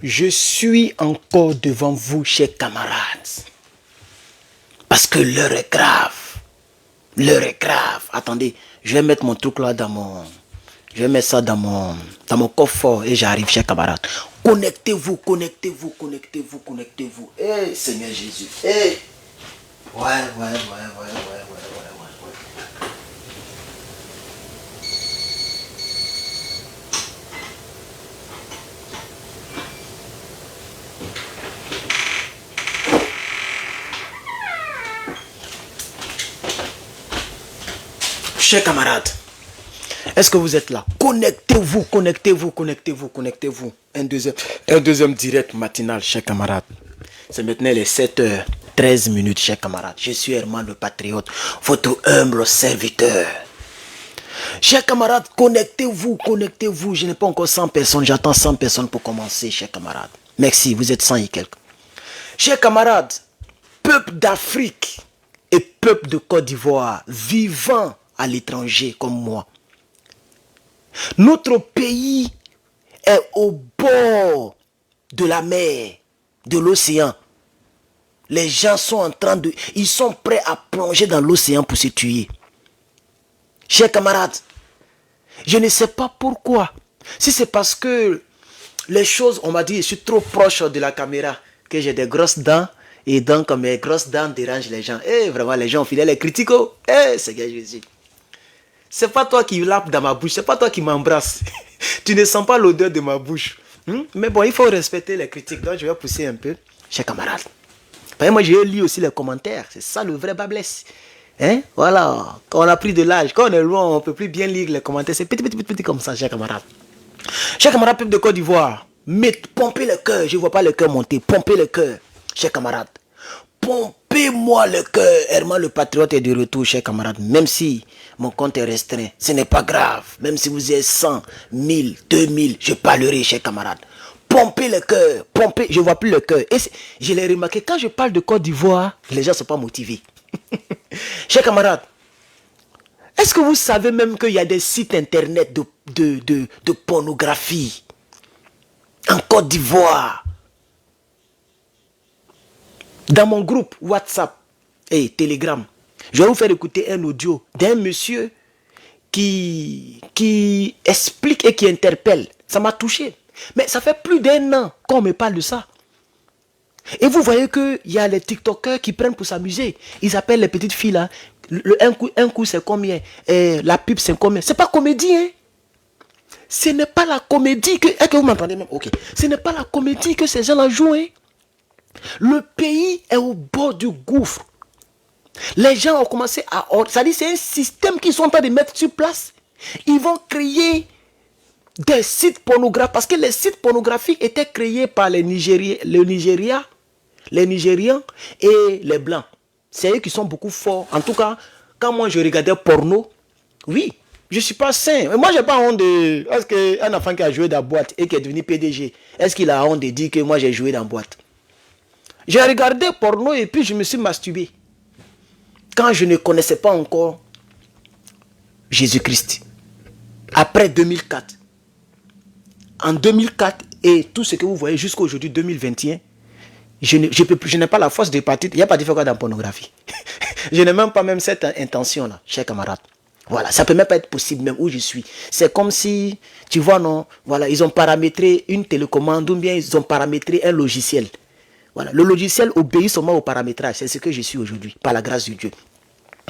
Je suis encore devant vous, chers camarades. Parce que l'heure est grave. L'heure est grave. Attendez, je vais mettre mon truc là dans mon... Je vais mettre ça dans mon coffre et j'arrive, chers camarades. Connectez-vous, connectez-vous, connectez-vous, connectez-vous. Eh, Seigneur Jésus. Eh. Ouais. Chers camarades, est-ce que vous êtes là? Connectez-vous, connectez-vous, connectez-vous, connectez-vous. Un deuxième direct matinal, chers camarades. C'est maintenant les 7h13, chers camarades. Je suis Herman le Patriote, votre humble serviteur. Chers camarades, connectez-vous, connectez-vous. Je n'ai pas encore 100 personnes, j'attends 100 personnes pour commencer, chers camarades. Merci, vous êtes 100 et quelques. Chers camarades, peuple d'Afrique et peuple de Côte d'Ivoire, vivant à l'étranger comme moi. Notre pays est au bord de la mer, de l'océan. Les gens sont en train de... Ils sont prêts à plonger dans l'océan pour se tuer. Chers camarades, je ne sais pas pourquoi. Si c'est parce que les choses, on m'a dit, je suis trop proche de la caméra, que j'ai des grosses dents, et donc mes grosses dents dérangent les gens. Et vraiment, les gens fidèles, les critiques. Seigneur Jésus. C'est pas toi qui lapes dans ma bouche, c'est pas toi qui m'embrasse. Tu ne sens pas l'odeur de ma bouche. Mais bon, il faut respecter les critiques, donc je vais pousser un peu. Chers camarades, moi je lis aussi les commentaires, c'est ça le vrai bablesse. Voilà, quand on a pris de l'âge, quand on est loin, on ne peut plus bien lire les commentaires, c'est petit comme ça, chers camarades. Chers camarades, peuple de Côte d'Ivoire, pompez le cœur, je ne vois pas le cœur monter, pompez le cœur, chers camarades. Pompez-moi le cœur. Herman le Patriote est de retour, chers camarades. Même si mon compte est restreint, ce n'est pas grave. Même si vous êtes 100, 1000, 2000, je parlerai, chers camarades. Pompez le cœur. Pompez, je ne vois plus le cœur. Et je l'ai remarqué, quand je parle de Côte d'Ivoire, les gens ne sont pas motivés. Chers camarades, est-ce que vous savez même qu'il y a des sites internet de pornographie en Côte d'Ivoire? Dans mon groupe WhatsApp et Telegram, je vais vous faire écouter un audio d'un monsieur qui explique et qui interpelle. Ça m'a touché. Mais ça fait plus d'1 an qu'on me parle de ça. Et vous voyez qu'il y a les TikTokers qui prennent pour s'amuser. Ils appellent les petites filles là. Un coup c'est combien? La pub c'est combien? C'est pas comédie, hein? Ce n'est pas la comédie que... Est-ce que vous m'entendez même? Ok. Ce n'est pas la comédie que ces gens-là jouent, hein? Le pays est au bord du gouffre. Les gens ont commencé à... C'est-à-dire c'est un système qu'ils sont en train de mettre sur place. Ils vont créer des sites pornographiques. Parce que les sites pornographiques étaient créés par les Nigériens et les Blancs. C'est eux qui sont beaucoup forts. En tout cas, quand moi je regardais porno, oui, je ne suis pas sain. Moi, je n'ai pas honte de... Est-ce qu'un enfant qui a joué dans la boîte et qui est devenu PDG, est-ce qu'il a honte de dire que moi j'ai joué dans la boîte? J'ai regardé porno et puis je me suis masturbé. Quand je ne connaissais pas encore Jésus-Christ. Après 2004. En 2004 et tout ce que vous voyez jusqu'à aujourd'hui 2021, je n'ai pas la force de partir. Il n'y a pas de différence dans la pornographie. Je n'ai même pas cette intention-là, chers camarades. Voilà, ça ne peut même pas être possible même où je suis. C'est comme si, tu vois, non, voilà, ils ont paramétré une télécommande ou bien ils ont paramétré un logiciel. Voilà, le logiciel obéit seulement au paramétrage. C'est ce que je suis aujourd'hui, par la grâce de Dieu.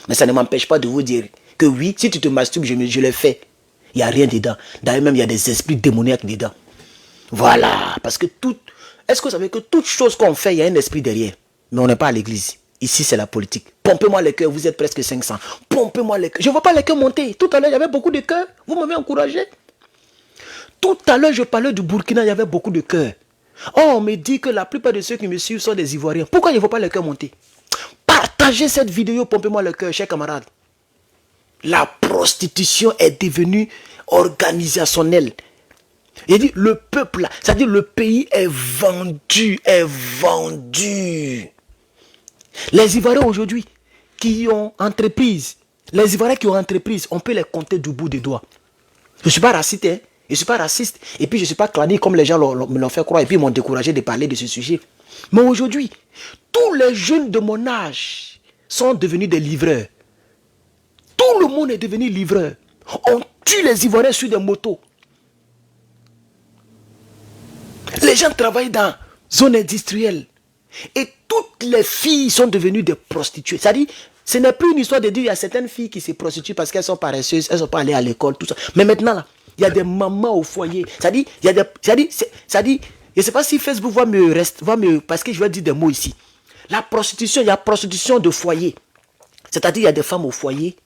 Mais ça ne m'empêche pas de vous dire que oui, si tu te masturbes, je le fais. Il n'y a rien dedans. D'ailleurs, même, il y a des esprits démoniaques dedans. Voilà, parce que tout... Est-ce que vous savez que toute chose qu'on fait, il y a un esprit derrière? Mais on n'est pas à l'église. Ici, c'est la politique. Pompez-moi les cœurs, vous êtes presque 500. Pompez-moi les cœurs. Je ne vois pas les cœurs monter. Tout à l'heure, il y avait beaucoup de cœurs. Vous m'avez encouragé. Tout à l'heure, je parlais du Burkina, il y avait beaucoup de cœurs. Oh, on me dit que la plupart de ceux qui me suivent sont des Ivoiriens. Pourquoi il ne faut pas le cœur monter? Partagez cette vidéo, pompez-moi le cœur, chers camarades. La prostitution est devenue organisationnelle. Il dit le peuple, c'est-à-dire le pays est vendu, Les Ivoiriens aujourd'hui qui ont entreprise, on peut les compter du bout des doigts. Je ne suis pas raciste, hein? Je ne suis pas raciste. Et puis, je ne suis pas clanique comme les gens me l'ont fait croire. Et puis, ils m'ont découragé de parler de ce sujet. Mais aujourd'hui, tous les jeunes de mon âge sont devenus des livreurs. Tout le monde est devenu livreur. On tue les Ivoiriens sur des motos. Les gens travaillent dans zone industrielle. Et toutes les filles sont devenues des prostituées. C'est-à-dire, ce n'est plus une histoire de dire il y a certaines filles qui se prostituent parce qu'elles sont paresseuses, elles ne sont pas allées à l'école, tout ça. Mais maintenant, là, il y a des mamans au foyer. C'est-à-dire, il y a des. C'est-à-dire, je ne sais pas si Facebook va me. Parce que je vais dire des mots ici. La prostitution, il y a prostitution de foyer. C'est-à-dire, il y a des femmes au foyer.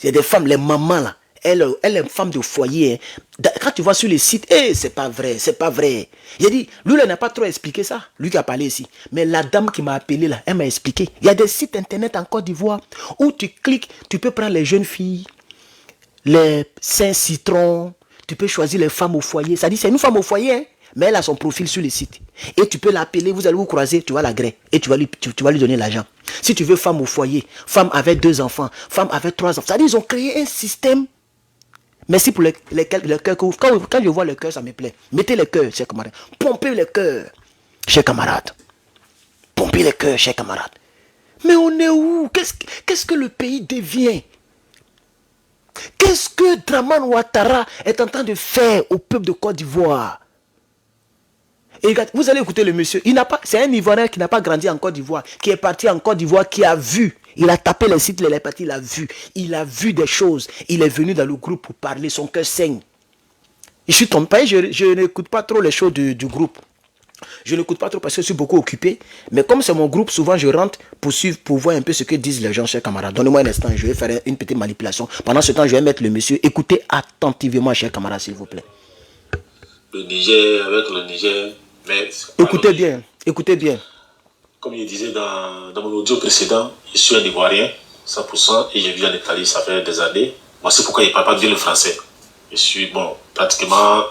Il y a des femmes, les mamans là. Elle est une femme de foyer. Hein. Quand tu vois sur les sites, c'est pas vrai, c'est pas vrai. J'ai dit, lui, il n'a pas trop expliqué ça. Lui qui a parlé ici. Mais la dame qui m'a appelé là, elle m'a expliqué. Il y a des sites internet en Côte d'Ivoire où tu cliques, tu peux prendre les jeunes filles, les saints citrons, tu peux choisir les femmes au foyer. Ça dit, c'est une femme au foyer, hein, mais elle a son profil sur les sites. Et tu peux l'appeler, vous allez vous croiser, tu vas l'agréer et tu vas lui donner l'argent. Si tu veux femme au foyer, femme avec 2 enfants, femme avec 3 enfants. Ça dit, ils ont créé un système. Merci pour le cœur. Quand je vois le cœur, ça me plaît. Mettez le cœur, chers camarades. Pompez le cœur, chers camarades. Pompez le cœur, chers camarades. Mais on est où? Qu'est-ce que le pays devient? Qu'est-ce que Dramane Ouattara est en train de faire au peuple de Côte d'Ivoire? Et regarde, vous allez écouter le monsieur. C'est un Ivoirien qui n'a pas grandi en Côte d'Ivoire, qui est parti en Côte d'Ivoire, qui a vu. Il a tapé les sites, il est parti, il a vu. Il a vu des choses. Il est venu dans le groupe pour parler, son cœur saigne. Je suis trompé, je n'écoute pas trop les choses du groupe. Je n'écoute pas trop parce que je suis beaucoup occupé. Mais comme c'est mon groupe, souvent je rentre pour suivre, pour voir un peu ce que disent les gens, chers camarades. Donnez-moi un instant, je vais faire une petite manipulation. Pendant ce temps, je vais mettre le monsieur. Écoutez attentivement, chers camarades, s'il vous plaît. Le Niger, avec le Niger... Mais écoutez bien, écoutez bien. Comme je disais dans mon audio précédent, je suis un Ivoirien, 100%, et je vis en Italie, ça fait des années. Moi, c'est pourquoi je ne parle pas bien le français. Je suis, pratiquement,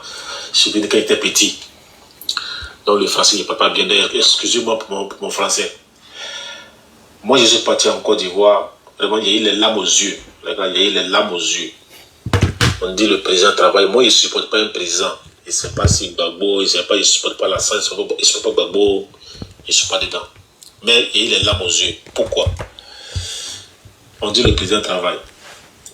je suis venu quand j'étais petit. Donc le français, je ne parle pas bien. Excusez-moi pour mon français. Moi, je suis parti en Côte d'Ivoire. Vraiment, il y a eu les larmes aux yeux. Regarde, il y a eu les larmes aux yeux. On dit le président travaille. Moi, je ne supporte pas un président. Je ne sais pas si Gbagbo, je ne supporte pas la salle, je ne supporte pas Gbagbo. Je ne suis pas dedans. Mais il y a eu les larmes aux yeux. Pourquoi? On dit le président travaille.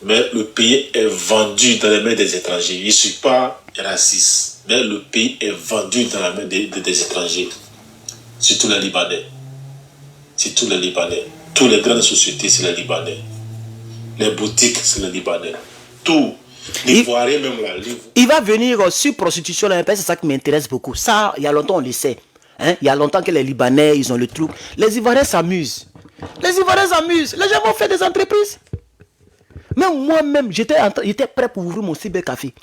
Mais le pays est vendu dans les mains des étrangers. Je ne suis pas raciste. Mais le pays est vendu dans la main des étrangers. Surtout les Libanais. Surtout les Libanais. Toutes les grandes sociétés, c'est les Libanais. Les boutiques, c'est les Libanais. Tout. L'Ivoirien même là. Il va venir sur prostitution, c'est ça qui m'intéresse beaucoup. Ça, il y a longtemps, on le sait. Hein? Il y a longtemps que les Libanais, ils ont le truc. Les Ivoiriens s'amusent. Les Ivoiriens s'amusent. Les gens vont faire des entreprises. Même moi-même, j'étais prêt pour ouvrir mon cybercafé.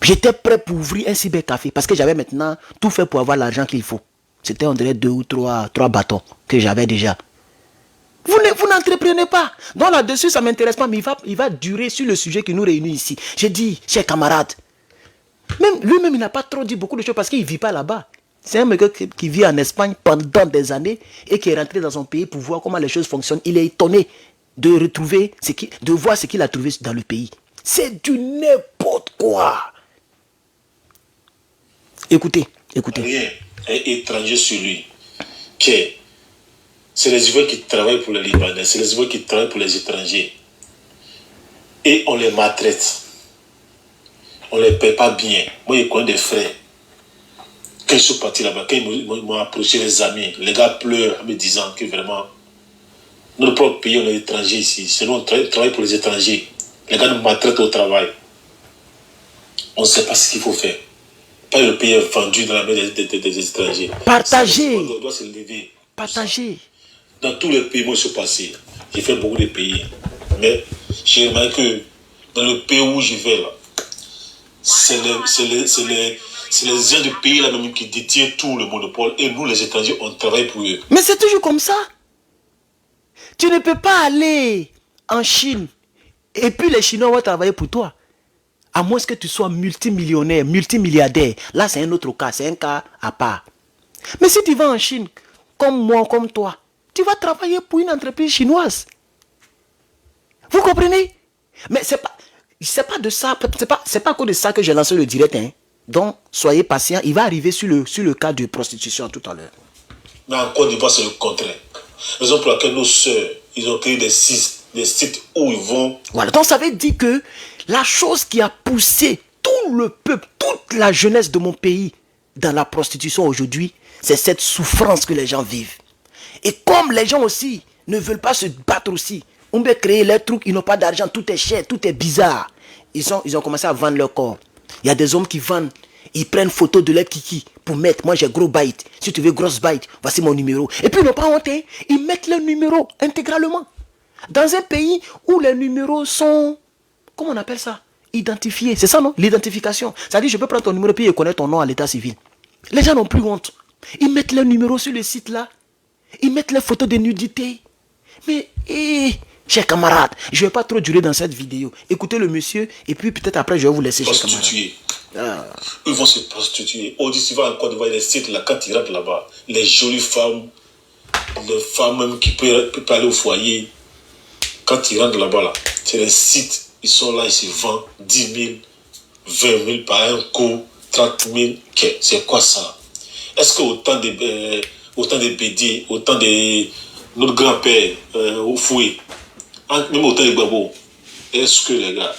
J'étais prêt pour ouvrir un cybercafé parce que j'avais maintenant tout fait pour avoir l'argent qu'il faut. C'était, on dirait, 2 ou 3 bâtons que j'avais déjà. Vous n'entreprenez pas. Donc là-dessus, ça ne m'intéresse pas, mais il va durer sur le sujet qui nous réunit ici. J'ai dit, chers camarades, même lui-même, il n'a pas trop dit beaucoup de choses parce qu'il ne vit pas là-bas. C'est un mec qui vit en Espagne pendant des années et qui est rentré dans son pays pour voir comment les choses fonctionnent. Il est étonné de retrouver, de voir ce qu'il a trouvé dans le pays. C'est du n'importe quoi. Écoutez. Rien est étranger sur lui. C'est les Ivoiriens qui travaillent pour les Libanais, c'est les Ivoiriens qui travaillent pour les étrangers. Et on les maltraite. On ne les paie pas bien. Moi, je connais des frères. Quand je suis parti là-bas, quand ils m'ont approché les amis, les gars pleurent en me disant que vraiment, notre propre pays, on est étrangers ici. Sinon, on travaille pour les étrangers. Les gars nous maltraitent au travail. On ne sait pas ce qu'il faut faire. Pas le pays est vendu dans la main des étrangers. Partagez. On doit se lever. Partagez. Dans tous les pays, moi, je suis passé. J'ai fait beaucoup de pays. Mais j'ai remarqué que dans le pays où je vais, là, c'est les gens du pays là même qui détiennent tout le monopole. Et nous, les étrangers, on travaille pour eux. Mais c'est toujours comme ça. Tu ne peux pas aller en Chine et puis les Chinois vont travailler pour toi. À moins que tu sois multimillionnaire, multimilliardaire. Là, c'est un autre cas. C'est un cas à part. Mais si tu vas en Chine, comme moi, comme toi, tu vas travailler pour une entreprise chinoise. Vous comprenez? Mais c'est pas... C'est pas de ça, c'est pas à cause de ça que j'ai lancé le direct. Hein. Donc, soyez patient, il va arriver sur le cas de prostitution tout à l'heure. Mais en Côte d'Ivoire, c'est le contraire. Raison pour laquelle nos sœurs, ils ont créé des sites où ils vont... Voilà, donc ça veut dire que la chose qui a poussé tout le peuple, toute la jeunesse de mon pays dans la prostitution aujourd'hui, c'est cette souffrance que les gens vivent. Et comme les gens aussi ne veulent pas se battre aussi, on veut créer leurs trucs, ils n'ont pas d'argent, tout est cher, tout est bizarre. Ils ont commencé à vendre leur corps. Il y a des hommes qui vendent, ils prennent photo de leur kiki pour mettre, moi j'ai gros bite, si tu veux grosse bite, voici mon numéro. Et puis ils n'ont pas honte, hein, ils mettent leur numéro intégralement. Dans un pays où les numéros sont, comment on appelle ça, identifiés, c'est ça non, l'identification. Ça dit je peux prendre ton numéro puis je connais ton nom à l'état civil. Les gens n'ont plus honte. Ils mettent leur numéro sur le site là. Ils mettent les photos de nudité. Mais, chers camarades, je ne vais pas trop durer dans cette vidéo. Écoutez le monsieur, et puis peut-être après, je vais vous laisser, chers camarades. Ils vont se prostituer. On dit, tu vas encore voir les sites là, quand ils rentrent là-bas. Les jolies femmes, les femmes même qui peuvent aller au foyer. Quand ils rentrent là-bas, là, c'est les sites, ils sont là, ils se vendent 10 000, 20 000 par un coup, 30 000. C'est quoi ça? Est-ce que autant de bédiers, autant de notre grand-père au fouet, même autant de babos, est-ce que les gars,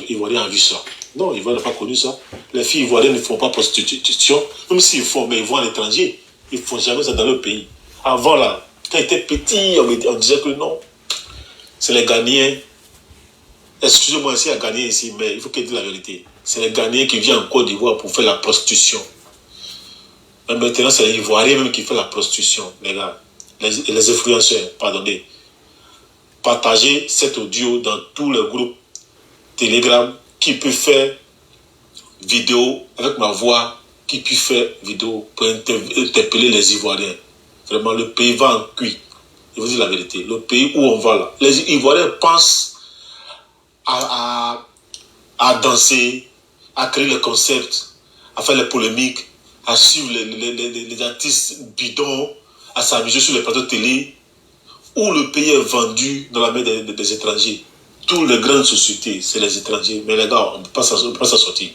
Ivoiriens ont vu ça? Non, ils n'ont pas connu ça. Les filles ivoiriennes ne font pas prostitution, même s'ils font, mais ils vont à l'étranger. Ils ne font jamais ça dans leur pays. Avant là, quand ils étaient petits, on disait que non, c'est les Ghanéens. Excusez-moi s'il y a Ghanéens ici, mais il faut qu'ils disent la vérité. C'est les Ghanéens qui viennent en Côte d'Ivoire pour faire la prostitution. Mais maintenant, c'est les Ivoiriens même qui font la prostitution, les gars. Les influenceurs, pardonnez. Partagez cet audio dans tous les groupes Telegram qui peut faire vidéo avec ma voix, qui peut faire vidéo pour interpeller les Ivoiriens. Vraiment, le pays va en cuit. Je vous dis la vérité. Le pays où on va là, les Ivoiriens pensent à danser, à créer les concepts, à faire les polémiques, à suivre les artistes bidons, à s'amuser sur les plateaux de télé, où le pays est vendu dans la main des étrangers. Toutes les grandes sociétés, c'est les étrangers. Mais les gars, on ne peut pas s'en sortir.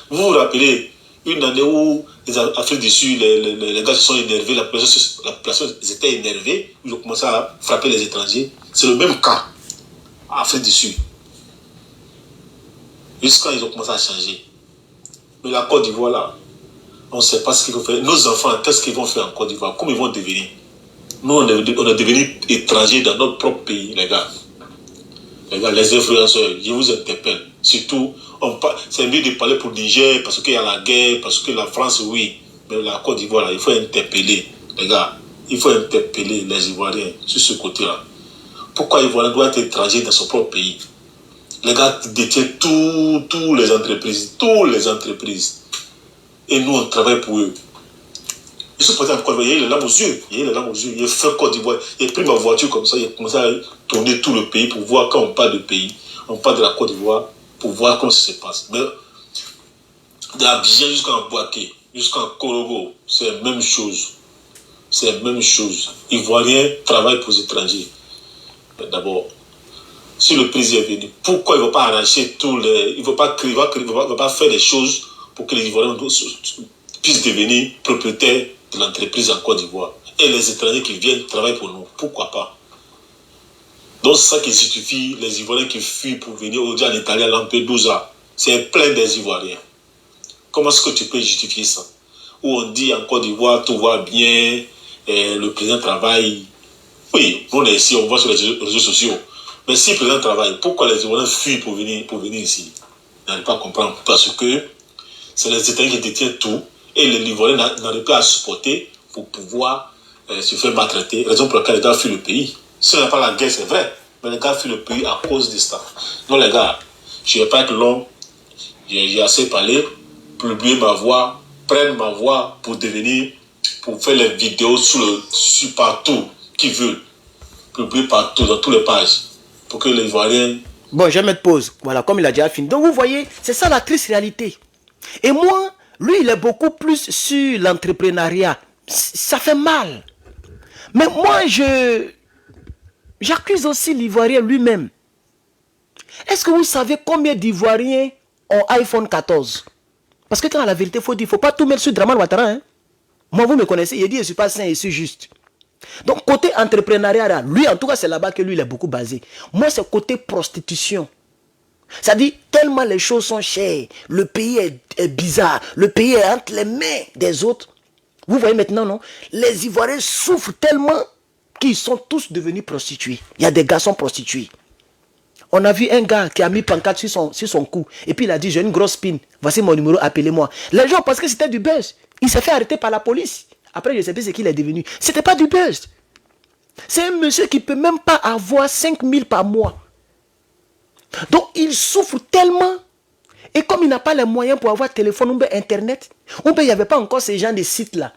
Vous vous rappelez une année où les Afriques du Sud, les gars se sont énervés, la population ils étaient énervés, ils ont commencé à frapper les étrangers. C'est le même cas en Afrique du Sud. Jusqu'à ils ont commencé à changer. Mais la Côte d'Ivoire, là, on ne sait pas ce qu'il faut faire. Nos enfants, qu'est-ce qu'ils vont faire en Côte d'Ivoire? Comment ils vont devenir? Nous, on est devenus étrangers dans notre propre pays, les gars. Les gars, les influenceurs, je vous interpelle. Surtout, c'est mieux de parler pour le Niger, parce qu'il y a la guerre, parce que la France, oui. Mais la Côte d'Ivoire, là, il faut interpeller. Les gars, il faut interpeller les Ivoiriens sur ce côté-là. Pourquoi l'Ivoirien doit être étranger dans son propre pays? Les gars détiennent toutes les entreprises. Et nous, on travaille pour eux. Je suis porté en Côte d'Ivoire, il y a les larmes aux yeux. Il a fait Côte d'Ivoire. Il a pris ma voiture comme ça, il a commencé à tourner tout le pays pour voir quand on parle de pays. On parle de la Côte d'Ivoire pour voir comment ça se passe. Mais d'Abidjan jusqu'en Boaké, jusqu'en Korogo, c'est la même chose. C'est la même chose. Ivoiriens travaillent pour les étrangers. Mais d'abord, si le président est venu, pourquoi il ne va pas arracher tous les... Il ne va pas faire des choses pour que les Ivoiriens puissent devenir propriétaires de l'entreprise en Côte d'Ivoire. Et les étrangers qui viennent travailler pour nous, pourquoi pas? Donc c'est ça qui justifie les Ivoiriens qui fuient pour venir aujourd'hui en Italie, à Lampedusa. C'est plein des Ivoiriens. Comment est-ce que tu peux justifier ça? Où on dit en Côte d'Ivoire, tout va bien, le président travaille. Oui, on est ici, on voit sur les réseaux sociaux. Mais si le président travaille, pourquoi les Ivoiriens fuient pour venir ici? Je n'arrive pas à comprendre. Parce que c'est les étrangers qui détiennent tout. Et les Ivoiriens n'arrivent pas à supporter pour pouvoir se faire maltraiter. Raison pour laquelle les gars fuient le pays. Si on n'a pas la guerre, c'est vrai. Mais les gars fuient le pays à cause de ça. Donc les gars, je ne vais pas être long. J'ai assez parlé. Publier ma voix. Prendre ma voix pour faire les vidéos sur partout qui veulent. Publier partout, dans toutes les pages. Pour que les Ivoiriens... Bon, je vais mettre pause. Voilà, comme il a déjà fini. Donc vous voyez, c'est ça la triste réalité. Et moi... Lui, il est beaucoup plus sur l'entrepreneuriat. Ça fait mal. Mais moi, j'accuse aussi l'Ivoirien lui-même. Est-ce que vous savez combien d'Ivoiriens ont iPhone 14? Parce que quand la vérité, il faut dire, il ne faut pas tout mettre sur Draman Ouattara. Hein? Moi, vous me connaissez, il dit, je ne suis pas sain, je suis juste. Donc, côté entrepreneuriat, lui, en tout cas, c'est là-bas que lui, il est beaucoup basé. Moi, c'est côté prostitution. Ça dit, tellement les choses sont chères, le pays est bizarre, le pays est entre les mains des autres. Vous voyez maintenant, non? Les Ivoiriens souffrent tellement qu'ils sont tous devenus prostitués. Il y a des garçons prostitués. On a vu un gars qui a mis pancarte sur son cou. Et puis il a dit, j'ai une grosse spine. Voici mon numéro, appelez-moi. Les gens, parce que c'était du buzz. Il s'est fait arrêter par la police. Après, je ne sais plus ce qu'il est devenu. C'était pas du buzz. C'est un monsieur qui ne peut même pas avoir 5 000 par mois. Donc, il souffre tellement. Et comme il n'a pas les moyens pour avoir téléphone ou internet, il n'y avait pas encore ces gens de sites-là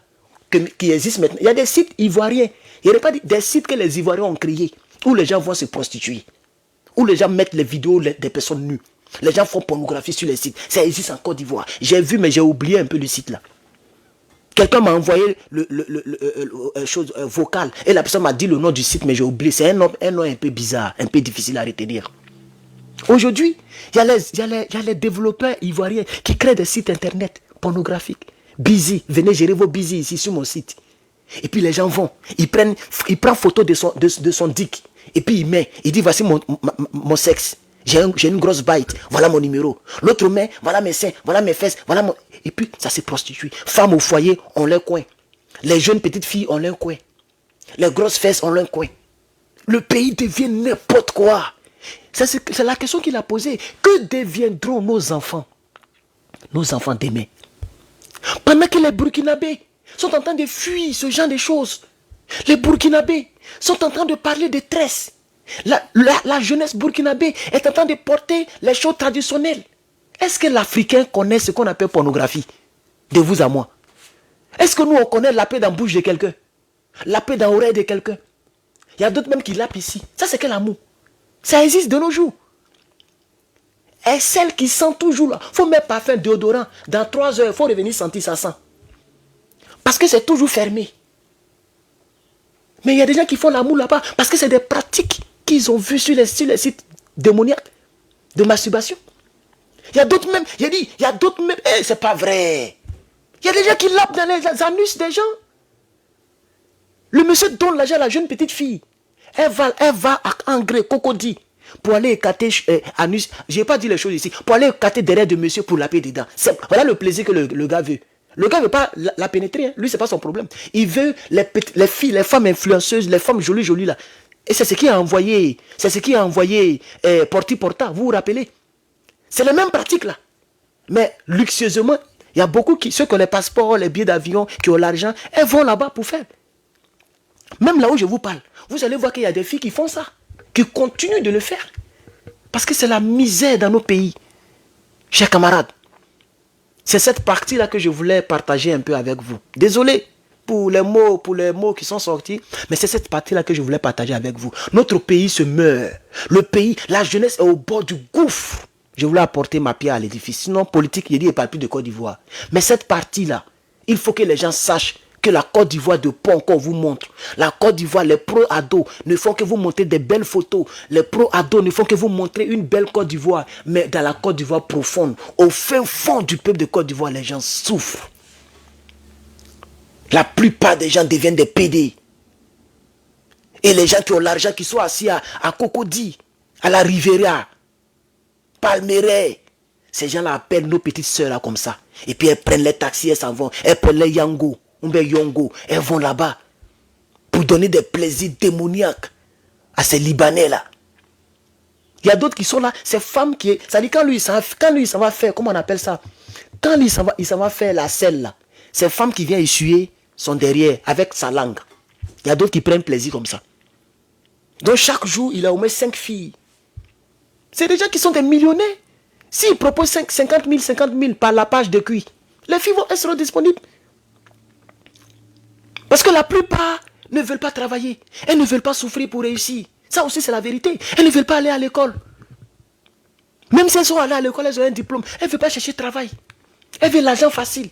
qui existent maintenant. Il y a des sites ivoiriens. Il n'y aurait pas des sites que les Ivoiriens ont créés où les gens vont se prostituer. Où les gens mettent les vidéos des personnes nues. Les gens font pornographie sur les sites. Ça existe en Côte d'Ivoire. J'ai vu, mais j'ai oublié un peu le site là. Quelqu'un m'a envoyé chose vocale. Et la personne m'a dit le nom du site, mais j'ai oublié. C'est un nom un peu bizarre, un peu difficile à retenir. Aujourd'hui, il y a les développeurs ivoiriens qui créent des sites internet pornographiques. Busy, venez gérer vos busy ici sur mon site. Et puis les gens vont, il prend photo de son dick. Et puis il dit voici mon sexe. J'ai une grosse bite, voilà mon numéro. L'autre met, voilà mes seins, voilà mes fesses, voilà mon... Et puis ça se prostitue. Femmes au foyer ont leur coin. Les jeunes petites filles ont leur coin. Les grosses fesses ont leur coin. Le pays devient n'importe quoi. C'est la question qu'il a posée. Que deviendront nos enfants? Nos enfants demain. Pendant que les Burkinabés sont en train de fuir ce genre de choses. Les Burkinabés sont en train de parler de tresse. La jeunesse burkinabé est en train de porter les choses traditionnelles. Est-ce que l'Africain connaît ce qu'on appelle pornographie? De vous à moi. Est-ce que nous on connaît la paix dans la bouche de quelqu'un? La paix dans l'oreille de quelqu'un? Il y a d'autres même qui lapent ici. Ça c'est quel amour? Ça existe de nos jours. Et celle qui sent toujours là. Il faut mettre parfum déodorant. Dans 3 heures, il faut revenir sentir ça sent. Parce que c'est toujours fermé. Mais il y a des gens qui font l'amour là-bas. Parce que c'est des pratiques qu'ils ont vues sur les sites démoniaques de masturbation. Il y a d'autres même. Il y a d'autres même. Eh, c'est pas vrai. Il y a des gens qui lapent dans les anus des gens. Le monsieur donne l'argent à la jeune petite fille. Elle va à Angré, Cocody, pour aller écarter anus. Je n'ai pas dit les choses ici. Pour aller écarter derrière de monsieur pour laper dedans. Voilà le plaisir que le gars veut. Le gars ne veut pas la pénétrer. Hein. Lui, ce n'est pas son problème. Il veut les filles, les femmes influenceuses, les femmes jolies là. Et c'est ce qui a envoyé. C'est ce qui a envoyé Porti Porta. Vous vous rappelez? C'est les mêmes pratiques là. Mais luxueusement, il y a beaucoup ceux qui ont les passeports, les billets d'avion, qui ont l'argent, elles vont là-bas pour faire. Même là où je vous parle, vous allez voir qu'il y a des filles qui font ça, qui continuent de le faire. Parce que c'est la misère dans nos pays. Chers camarades, c'est cette partie-là que je voulais partager un peu avec vous. Désolé pour les mots qui sont sortis, mais c'est cette partie-là que je voulais partager avec vous. Notre pays se meurt. Le pays, la jeunesse est au bord du gouffre. Je voulais apporter ma pierre à l'édifice. Sinon, politique, il dit, il ne parle plus de Côte d'Ivoire. Mais cette partie-là, il faut que les gens sachent que la Côte d'Ivoire de Pont qu'on vous montre. La Côte d'Ivoire, les pro-ados ne font que vous montrer des belles photos. Les pro-ados ne font que vous montrer une belle Côte d'Ivoire. Mais dans la Côte d'Ivoire profonde, au fin fond du peuple de Côte d'Ivoire, les gens souffrent. La plupart des gens deviennent des PD. Et les gens qui ont l'argent, qui sont assis à Cocody, à la Riviera, Palmeraie, ces gens-là appellent nos petites sœurs là comme ça. Et puis elles prennent les taxis, elles s'en vont. Elles prennent les Yango, Yongo, elles vont là-bas pour donner des plaisirs démoniaques à ces Libanais là. Il y a d'autres qui sont là, ces femmes qui... Ça dit quand lui, ça va faire, comment on appelle ça? Quand lui, il s'en va faire la selle là. Ces femmes qui viennent essuyer son derrière avec sa langue. Il y a d'autres qui prennent plaisir comme ça. Donc chaque jour, il a au moins 5 filles. C'est des gens qui sont des millionnaires. S'ils proposent 50 000 par la page de cuit, les filles elles seront disponibles. Parce que la plupart ne veulent pas travailler. Elles ne veulent pas souffrir pour réussir. Ça aussi, c'est la vérité. Elles ne veulent pas aller à l'école. Même si elles sont allées à l'école, elles ont un diplôme. Elles ne veulent pas chercher travail. Elles veulent l'argent facile.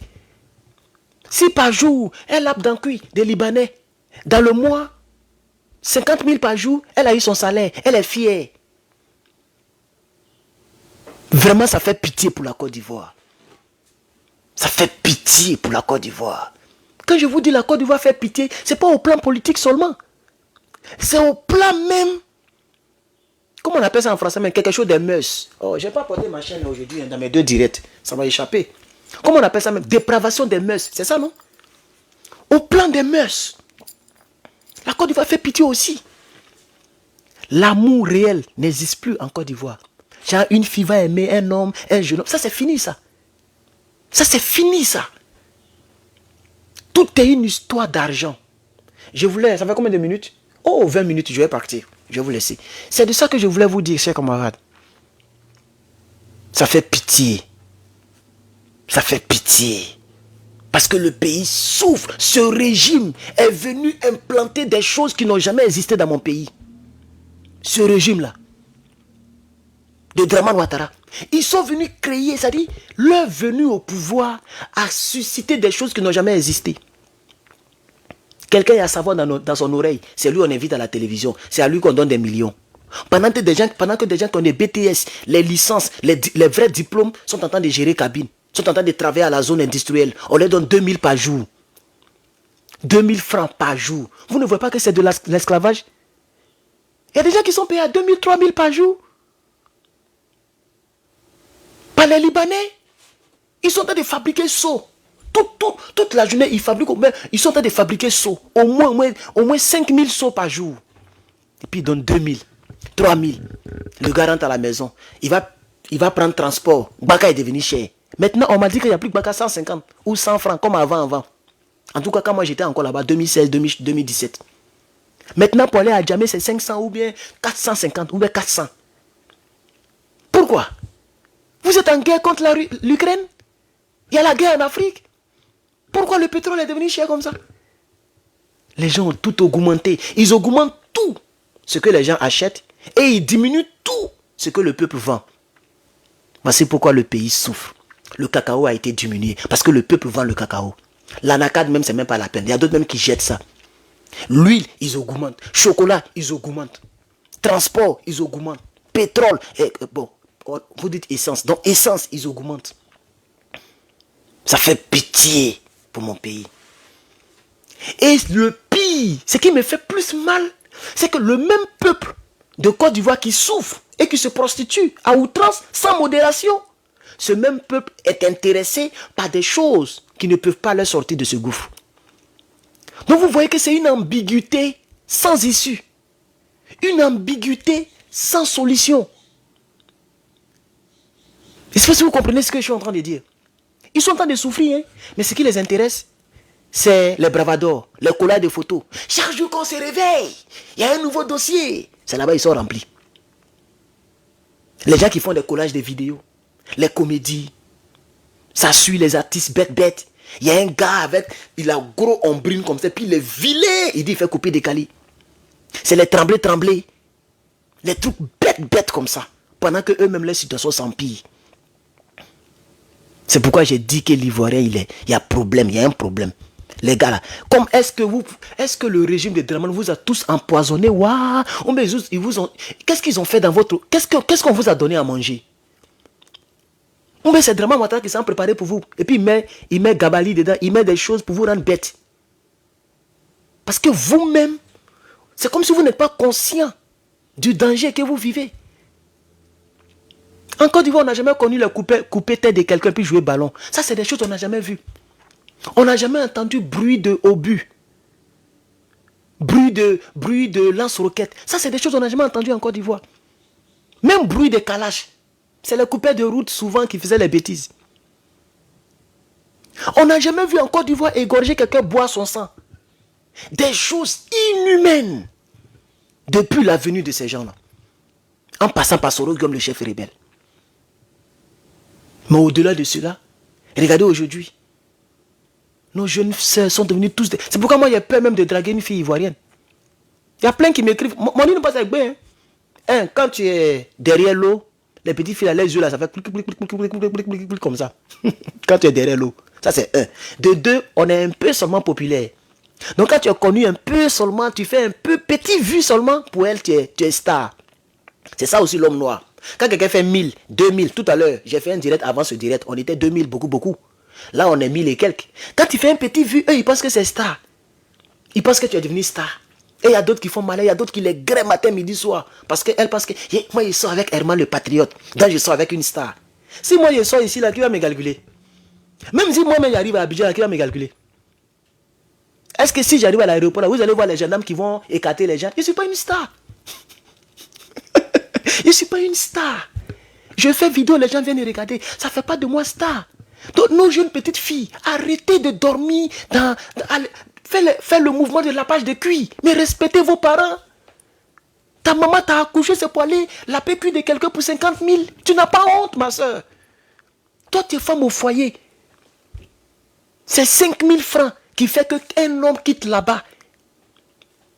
Si par jour, elle lape dans le cuit des Libanais, dans le mois, 50 000 par jour, elle a eu son salaire. Elle est fière. Vraiment, ça fait pitié pour la Côte d'Ivoire. Ça fait pitié pour la Côte d'Ivoire. Quand je vous dis la Côte d'Ivoire fait pitié, ce n'est pas au plan politique seulement. C'est au plan même. Comment on appelle ça en français, mais quelque chose de mœurs. Oh, je n'ai pas porté ma chaîne aujourd'hui dans mes 2 directs. Ça va échapper. Comment on appelle ça même? Dépravation des mœurs. C'est ça, non? Au plan des mœurs. La Côte d'Ivoire fait pitié aussi. L'amour réel n'existe plus en Côte d'Ivoire. Genre, une fille va aimer un homme, un jeune homme. Ça, c'est fini, ça. Ça, c'est fini, ça. Tout est une histoire d'argent. Je voulais... Ça fait combien de minutes? Oh, 20 minutes, je vais partir. Je vais vous laisser. C'est de ça que je voulais vous dire, chers camarades. Ça fait pitié. Ça fait pitié. Parce que le pays souffre. Ce régime est venu implanter des choses qui n'ont jamais existé dans mon pays. Ce régime-là. De Dramane Ouattara. Ils sont venus créer, c'est-à-dire, leur venue au pouvoir a suscité des choses qui n'ont jamais existé. Quelqu'un a savoir dans son oreille, c'est lui qu'on invite à la télévision, c'est à lui qu'on donne des millions. Pendant que des gens qui ont des BTS, les licences, les vrais diplômes sont en train de gérer cabine, sont en train de travailler à la zone industrielle, on leur donne 2000 par jour. 2000 francs par jour. Vous ne voyez pas que c'est de l'esclavage? Il y a des gens qui sont payés à 2000, 3000 par jour. Par les Libanais. Ils sont en train de fabriquer seaux. Toute la journée, ils sont en train de fabriquer seaux. Au moins 5000 seaux par jour. Et puis ils donnent 2000, 3000. Le gars rentre à la maison. Il va prendre transport. Baka est devenu cher. Maintenant, on m'a dit qu'il n'y a plus que Baka 150 ou 100 francs comme avant. En tout cas, quand moi j'étais encore là-bas, 2016, 2017. Maintenant, pour aller à Djamé, c'est 500 ou bien 450 ou bien 400. Pourquoi? Vous êtes en guerre contre l'Ukraine? Il y a la guerre en Afrique. Pourquoi le pétrole est devenu cher comme ça? Les gens ont tout augmenté. Ils augmentent tout ce que les gens achètent et ils diminuent tout ce que le peuple vend. Voici pourquoi le pays souffre. Le cacao a été diminué parce que le peuple vend le cacao. L'anacade même, c'est même pas la peine. Il y a d'autres même qui jettent ça. L'huile, ils augmentent. Chocolat, ils augmentent. Transport, ils augmentent. Pétrole, bon, vous dites essence. Donc essence, ils augmentent. Ça fait pitié pour mon pays. Et le pire, ce qui me fait plus mal, c'est que le même peuple de Côte d'Ivoire qui souffre et qui se prostitue à outrance, sans modération, ce même peuple est intéressé par des choses qui ne peuvent pas leur sortir de ce gouffre. Donc vous voyez que c'est une ambiguïté sans issue. Une ambiguïté sans solution. Est-ce que vous comprenez ce que je suis en train de dire? Ils sont en train de souffrir, hein? Mais ce qui les intéresse, c'est les bravadors, les collages de photos. Chaque jour qu'on se réveille, il y a un nouveau dossier. C'est là-bas ils sont remplis. Les gens qui font des collages de vidéos, les comédies, ça suit les artistes bêtes. Il y a un gars avec, il a gros ombrine comme ça, puis il est vilain, il dit il fait couper des calis. C'est les tremblés. Les trucs bêtes comme ça. Pendant que eux-mêmes, leur situation s'empire. C'est pourquoi j'ai dit que l'Ivoirien, il y a un problème. Les gars là, est-ce que le régime de Dramane vous a tous empoisonné? Waouh! Qu'est-ce qu'ils ont fait dans votre... Qu'est-ce qu'on vous a donné à manger? C'est Dramane Ouattara qui s'est préparé pour vous. Et puis il met Gabali dedans, il met des choses pour vous rendre bête. Parce que vous-même, c'est comme si vous n'êtes pas conscient du danger que vous vivez. En Côte d'Ivoire, on n'a jamais connu le couper tête de quelqu'un puis jouer ballon. Ça, c'est des choses qu'on n'a jamais vues. On n'a jamais entendu bruit de obus. Bruit de lance-roquettes. Ça, c'est des choses qu'on n'a jamais entendues en Côte d'Ivoire. Même bruit de calache. C'est les coupeurs de route souvent qui faisaient les bêtises. On n'a jamais vu en Côte d'Ivoire égorger quelqu'un boire son sang. Des choses inhumaines. Depuis la venue de ces gens-là. En passant par Soro comme le chef rebelle. Mais au-delà de cela, regardez aujourd'hui. Nos jeunes sœurs sont devenues tous... C'est pourquoi moi, j'ai peur même de draguer une fille ivoirienne. Il y a plein qui m'écrivent. Mon nom ne passe avec bien. Quand tu es derrière l'eau, les petites filles, les yeux là, ça fait clic comme ça. Quand tu es derrière l'eau. Ça, c'est un. De deux, on est un peu seulement populaire. Donc, quand tu es connu un peu seulement, tu fais un peu petit vu seulement, pour elle, tu es star. C'est ça aussi l'homme noir. Quand quelqu'un fait 1000, 2000, tout à l'heure, j'ai fait un direct avant ce direct, on était 2000, beaucoup. Là, on est 1000 et quelques. Quand tu fais un petit vu, eux, ils pensent que c'est star. Ils pensent que tu es devenu star. Et il y a d'autres qui font mal, il y a d'autres qui les grèvent matin, midi, soir. Parce qu'elles pensent que moi, je sors avec Herman le patriote. Donc, je sors avec une star. Si moi, je sors ici, là, qui va me calculer? Même si moi-même, j'arrive à Abidjan, qui va me calculer? Est-ce que si j'arrive à l'aéroport, vous allez voir les gendarmes qui vont écarter les gens? Je ne suis pas une star. Je ne suis pas une star. Je fais vidéo, les gens viennent regarder. Ça ne fait pas de moi star. Donc, nos jeunes petites filles, arrêtez de dormir faites le mouvement de lavage de cuir. Mais respectez vos parents. Ta maman t'a accouché, c'est pour aller la PQ de quelqu'un pour 50 000. Tu n'as pas honte, ma soeur. Toi, tu es femme au foyer. C'est 5 000 francs qui fait qu'un homme quitte là-bas.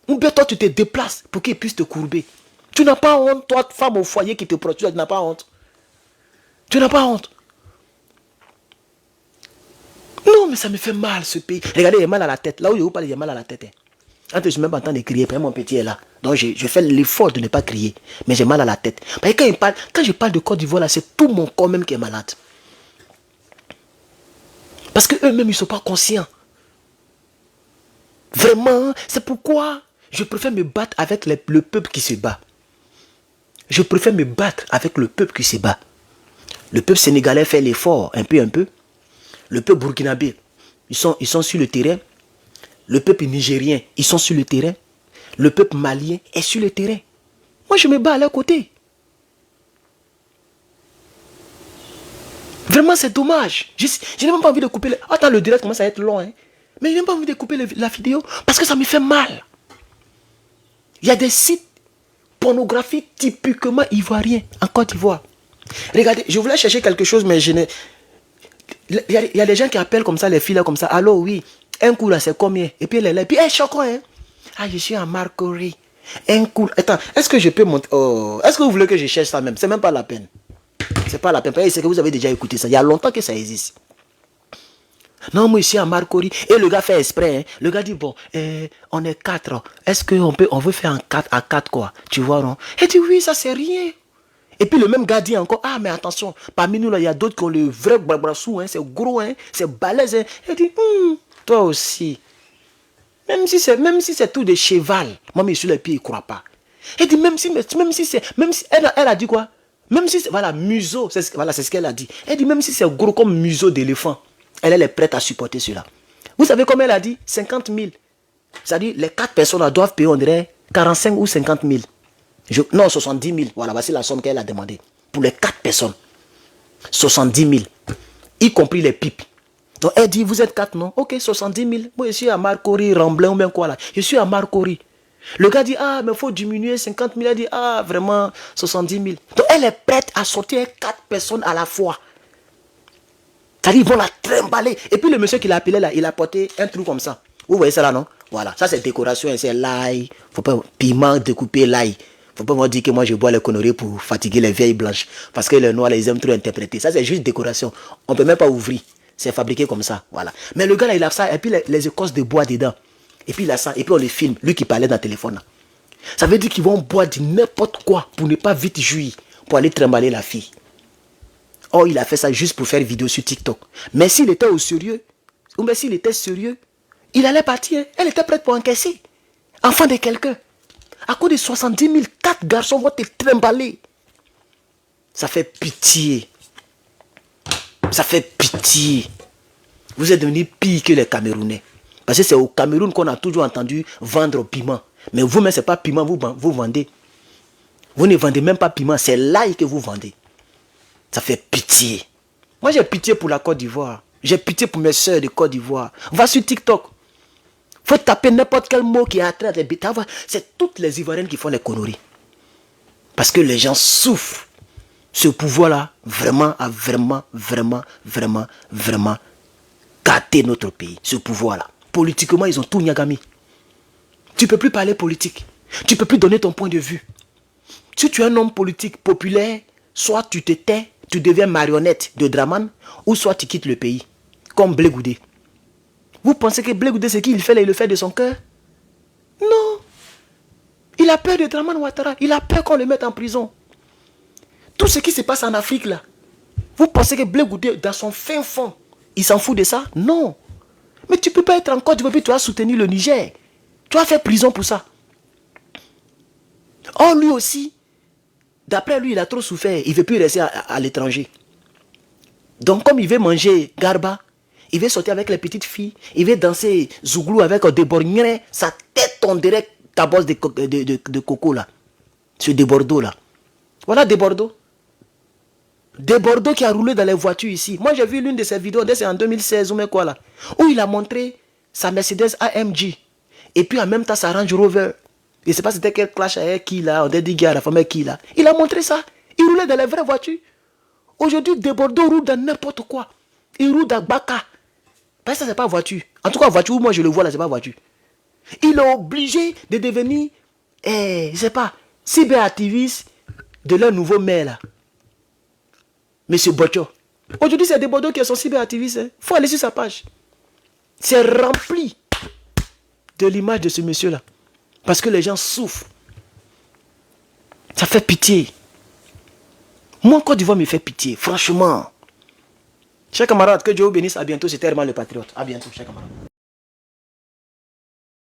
Ou bien toi, tu te déplaces pour qu'il puisse te courber. Tu n'as pas honte, toi, femme au foyer qui te protège, tu n'as pas honte. Tu n'as pas honte. Non, mais ça me fait mal, ce pays. Regardez, il y a mal à la tête. Là où je vous parle, il y a mal à la tête. Quand je ne suis même pas en train de crier, mon petit est là. Donc, je fais l'effort de ne pas crier. Mais j'ai mal à la tête. Parce que quand je parle de Côte d'Ivoire, là, c'est tout mon corps même qui est malade. Parce qu'eux-mêmes, ils ne sont pas conscients. Vraiment, c'est pourquoi je préfère me battre avec le peuple qui se bat. Je préfère me battre avec le peuple qui se bat. Le peuple sénégalais fait l'effort, un peu. Le peuple burkinabé, ils sont sur le terrain. Le peuple nigérien, ils sont sur le terrain. Le peuple malien est sur le terrain. Moi, je me bats à leur côté. Vraiment, c'est dommage. Je n'ai même pas envie de couper... Attends, le direct commence à être long. Hein. Mais je n'ai même pas envie de couper la vidéo parce que ça me fait mal. Il y a des sites pornographiques typiquement ivoiriens en Côte d'Ivoire. Regardez, je voulais chercher quelque chose, mais je n'ai... Il y a des gens qui appellent comme ça, les filles là, comme ça. Allô, oui. Un coup là, c'est combien? Et puis elle est là. Et puis, choquant, hein. Ah, je suis à Marcory. Un coup. Attends, est-ce que je peux monter? Oh, est-ce que vous voulez que je cherche ça même? C'est même pas la peine. C'est pas la peine. C'est que vous avez déjà écouté ça. Il y a longtemps que ça existe. Non, moi, je suis à Marcory. Et le gars fait exprès. Hein. Le gars dit, bon, on est 4. Est-ce qu'on veut faire un 4 à 4 quoi? Tu vois, non? Il dit, oui, ça c'est rien. Et puis le même gars dit encore, ah mais attention, parmi nous là, il y a d'autres qui ont le vrai brassou, hein, c'est gros, hein, c'est balèze. Hein. Il dit, toi aussi. Même si c'est tout de cheval, moi mais sur les pieds, il ne croit pas. Il dit, même si elle a dit quoi? Même si c'est, voilà, museau, c'est ce qu'elle a dit. Elle dit, même si c'est gros comme museau d'éléphant, elle est prête à supporter cela. Vous savez combien elle a dit? 50 000. C'est-à-dire, les 4 personnes là, doivent payer, on dirait, 45 ou 50 000. Non, 70 000. Voilà, voici la somme qu'elle a demandé. Pour les 4 personnes. 70 000. Y compris les pipes. Donc elle dit, vous êtes 4, non? Ok, 70 000. Moi, je suis à Marcory, Ramblin ou bien quoi là. Je suis à Marcory. Le gars dit, ah, mais il faut diminuer 50 000. Elle dit, ah, vraiment, 70 000. Donc elle est prête à sortir 4 personnes à la fois. C'est-à-dire, ils vont la trimballer. Et puis le monsieur qui l'a appelé là, il a porté un truc comme ça. Vous voyez ça là, non? Voilà, ça c'est décoration, c'est l'ail. Faut pas piment découpé l'ail. Faut pas me dire que moi je bois les conneries pour fatiguer les vieilles blanches. Parce que les noirs les aiment trop interpréter. Ça c'est juste décoration. On peut même pas ouvrir. C'est fabriqué comme ça. Voilà. Mais le gars là il a ça. Et puis les écorces de bois dedans. Et puis il a ça. Et puis on les filme. Lui qui parlait dans le téléphone là. Ça veut dire qu'ils vont boire du n'importe quoi pour ne pas vite jouir. Pour aller trimballer la fille. Oh il a fait ça juste pour faire une vidéo sur TikTok. Mais s'il était au sérieux. Ou bien s'il était sérieux. Il allait partir. Elle était prête pour encaisser. Enfant de quelqu'un. À cause de 70 000, 4 garçons vont te trimballer. Ça fait pitié. Ça fait pitié. Vous êtes devenus pire que les Camerounais. Parce que c'est au Cameroun qu'on a toujours entendu vendre piment. Mais vous-même, ce n'est pas piment, vous vendez. Vous ne vendez même pas piment, c'est l'ail que vous vendez. Ça fait pitié. Moi, j'ai pitié pour la Côte d'Ivoire. J'ai pitié pour mes soeurs de Côte d'Ivoire. Va sur TikTok. Faut taper n'importe quel mot qui est à travers des bêtes. C'est toutes les Ivoiriennes qui font les conneries. Parce que les gens souffrent. Ce pouvoir-là, vraiment, a vraiment gâté notre pays. Ce pouvoir-là. Politiquement, ils ont tout niagami. Tu ne peux plus parler politique. Tu ne peux plus donner ton point de vue. Si tu es un homme politique populaire, soit tu te tais, tu deviens marionnette de Draman, ou soit tu quittes le pays. Comme Blé Goudé. Vous pensez que Blé Goudé, c'est qui il fait là, il le fait de son cœur? Non. Il a peur de Draman Ouattara. Il a peur qu'on le mette en prison. Tout ce qui se passe en Afrique là, vous pensez que Blé Goudé, dans son fin fond, il s'en fout de ça? Non. Mais tu ne peux pas être en Côte d'Ivoire et tu as soutenu le Niger. Tu as fait prison pour ça. Or, lui aussi, d'après lui, il a trop souffert. Il ne veut plus rester à l'étranger. Donc, comme il veut manger garba, il veut sortir avec les petites filles, il veut danser zouglou avec des borgnons, sa tête tomberait ta bosse de coco là. Ce des Bordeaux là. Voilà des Bordeaux. Des Bordeaux qui a roulé dans les voitures ici. Moi j'ai vu l'une de ses vidéos, c'est en 2016 ou mais quoi là, où il a montré sa Mercedes AMG. Et puis en même temps sa Range Rover. Je ne sais pas c'était quel clash avec qui là, on a dit à la femme qui là. Il a montré ça. Il roulait dans les vraies voitures. Aujourd'hui, des Bordeaux roulent dans n'importe quoi. Il roule dans Baka. Parce que ça c'est pas voiture. En tout cas voiture, moi je le vois là, c'est pas voiture. Il est obligé de devenir, je sais pas, cyberactiviste de leur nouveau maire là. Monsieur Bocho. Aujourd'hui, c'est des Bordeaux qui sont cyberactivistes. Il faut aller sur sa page. C'est rempli de l'image de ce monsieur-là. Parce que les gens souffrent. Ça fait pitié. Moi, Côte d'Ivoire me fait pitié. Franchement. Chers camarades, que Dieu vous bénisse. À bientôt. C'était Herman le Patriote. À bientôt, chers camarades.